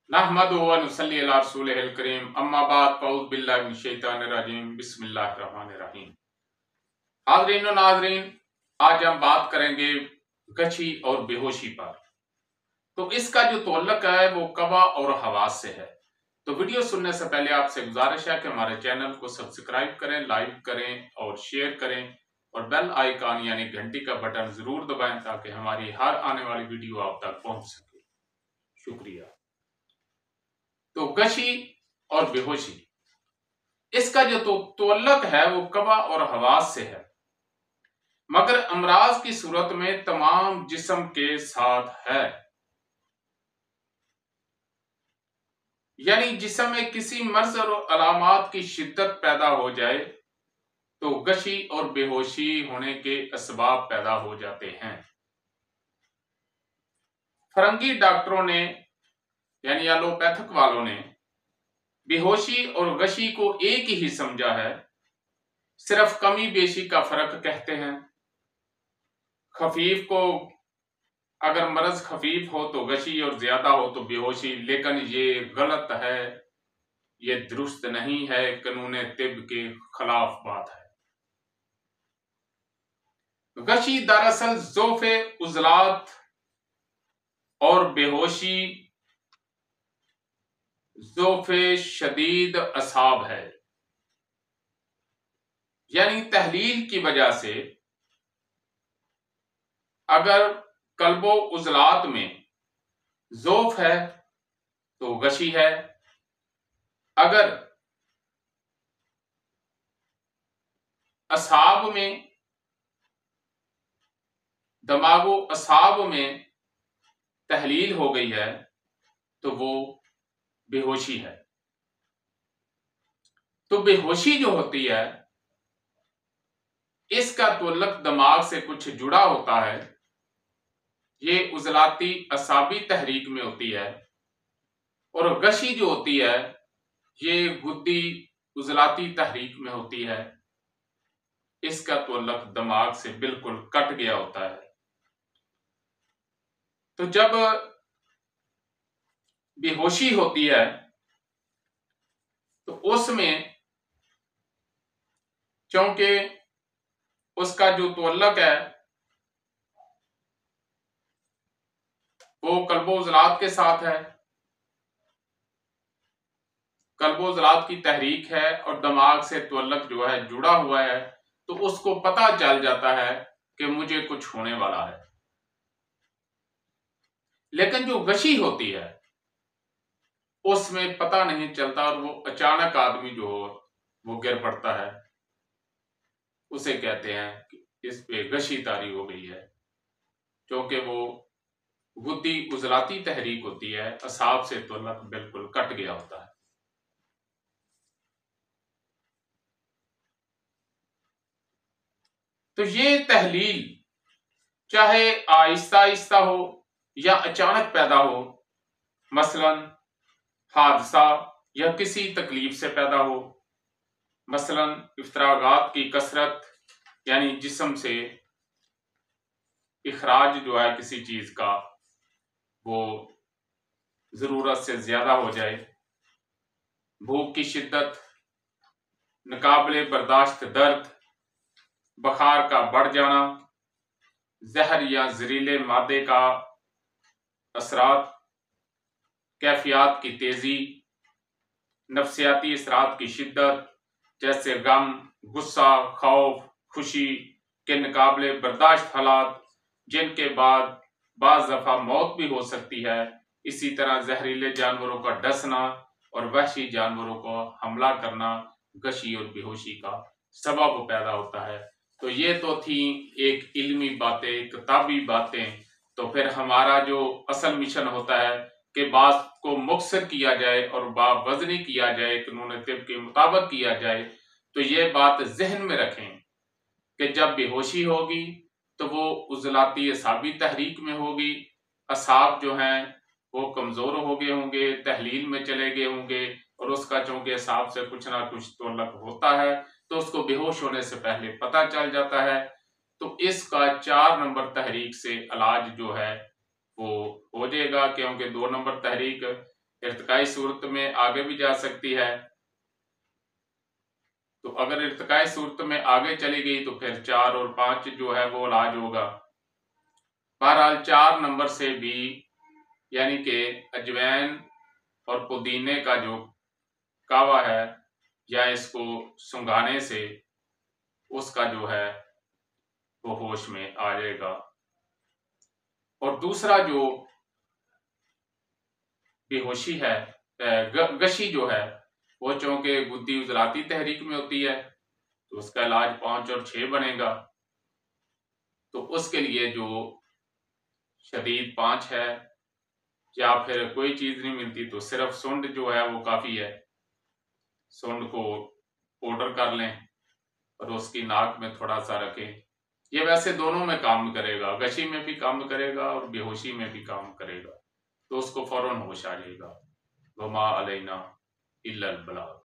नहमदुहु व नुसल्ली अला रसूलिहिल करीम अम्मा बाद फ़अऊज़ु बिल्लाहि मिनश शैतानिर रजीम बिस्मिल्लाहिर रहमानिर रहीम। हाज़रीन व नाज़रीन, आज हम बात करेंगे गशी और बेहोशी पर। तो इसका जो तअल्लुक़ है वो कवा और हवास से है। तो वीडियो सुनने से पहले आपसे गुजारिश है कि हमारे चैनल को सब्सक्राइब करें, लाइक करें और शेयर करें और बेल आइकन यानी घंटी का बटन जरूर दबाएं ताकि हमारी हर आने वाली वीडियो आप तक पहुंच सके। शुक्रिया। तो गशी और बेहोशी, इसका जो तअल्लुक़ है वो कवा और हवास से है, मगर अमराज की सूरत में तमाम जिस्म के साथ है। यानी जिस्म में किसी मर्ज और अलामात की शिद्दत पैदा हो जाए तो गशी और बेहोशी होने के असबाब पैदा हो जाते हैं। फरंगी डॉक्टरों ने यानी एलोपैथिक वालों ने बेहोशी और गशी को एक ही समझा है, सिर्फ कमी बेशी का फर्क कहते हैं। खफीफ को अगर मर्ज खफीफ हो तो गशी और ज्यादा हो तो बेहोशी, लेकिन ये गलत है, ये दुरुस्त नहीं है, कानून तिब के खिलाफ बात है। गशी दरअसल ज़ोफ़े उज़लात और बेहोशी ज़ोफ़े शदीद असाब है। यानी तहलील की वजह से अगर कल्बो उज़लात में ज़ोफ़ है तो गशी है, अगर असाब में दमागो असाब में तहलील हो गई है तो वो बेहोशी है। तो बेहोशी जो होती है इसका तअल्लुक़ दिमाग से कुछ जुड़ा होता है, ये उज़लाती असाबी तहरीक में होती है, और गशी जो होती है ये गुद्दी उज़लाती तहरीक में होती है। इसका तअल्लुक़ दिमाग से बिल्कुल कट गया होता है। तो जब बेहोशी होती है तो उसमें चूंकि उसका जो तअल्लुक़ है वो कल्बो-उज़लात के साथ है, कल्बो-उज़लात की तहरीक है और दिमाग से तअल्लुक़ जो है जुड़ा हुआ है, तो उसको पता चल जाता है कि मुझे कुछ होने वाला है। लेकिन जो गशी होती है उसमें पता नहीं चलता और वो अचानक आदमी जो हो वो गिर पड़ता है। उसे कहते हैं कि इस पे गशी तारी हो गई है, क्योंकि वो गुद्दी उज़लाती तहरीक होती है, असाब से तअल्लुक़ बिल्कुल कट गया होता है। तो ये तहलील चाहे आहिस्ता आहिस्ता हो या अचानक पैदा हो, मसलन हादसा या किसी तकलीफ से पैदा हो, मसलन इफ्तरागात की कसरत यानी जिस्म से इखराज जो है किसी चीज का वो जरूरत से ज्यादा हो जाए, भूख की शिद्दत, नाकाबिले बर्दाश्त दर्द, बुखार का बढ़ जाना, जहर या जहरीले मादे का असरात, कैफियत की तेजी, नफ्सियाती असरात की शिद्दत जैसे गम, गुस्सा, खौफ, खुशी के नाकाबिले बर्दाश्त हालात जिनके बाद बाज़ दफा मौत भी हो सकती है। इसी तरह जहरीले जानवरों का डसना और वहशी जानवरों को हमला करना गशी और बेहोशी का सबब पैदा होता है। तो ये तो थी एक इल्मी बातें, किताबी बातें। तो फिर हमारा जो असल मिशन होता है कि बात को मुख्तसर किया जाए और बावज़नी किया जाए, कानून तिब के मुताबिक किया जाए। तो ये बात जहन में रखें कि जब बेहोशी होगी तो वो उज़लाती असाबी तहरीक में होगी, असाब जो हैं वो कमज़ोर हो गए होंगे, तहलील में चले गए होंगे, और उसका चूंकि असाब से कुछ ना कुछ तअल्लुक़ होता है तो उसको बेहोश होने से पहले पता चल जाता है। तो इसका 4 नंबर तहरीक से इलाज जो है वो हो जाएगा, क्योंकि 2 नंबर तहरीक ارتقائی صورت میں آگے بھی جا سکتی ہے، تو اگر ارتقائی صورت میں آگے چلی گئی تو پھر 4 اور 5 جو ہے وہ علاج ہوگا۔ بہرحال 4 نمبر سے بھی یعنی کہ اجوین اور پودینے کا جو کعوہ ہے یا اس کو سنگھانے سے اس کا جو ہے وہ ہوش میں آ جائے گا۔ اور دوسرا جو بے ہوشی ہے، گشی جو ہے وہ چونکہ گدی عضلاتی تحریک میں ہوتی ہے تو اس کا علاج 5 اور 6 بنے گا۔ تو اس کے لیے جو شدید 5 ہے یا پھر کوئی چیز نہیں ملتی تو صرف سنڈ جو ہے وہ کافی ہے، سنڈ کو پاؤڈر کر لیں اور اس کی ناک میں تھوڑا سا رکھیں۔ یہ ویسے دونوں میں کام کرے گا، گشی میں بھی کام کرے گا اور بے ہوشی میں بھی کام کرے گا، تو اس کو فوراً ہوش آ جائے گا۔ وما علینا الا البلاغ۔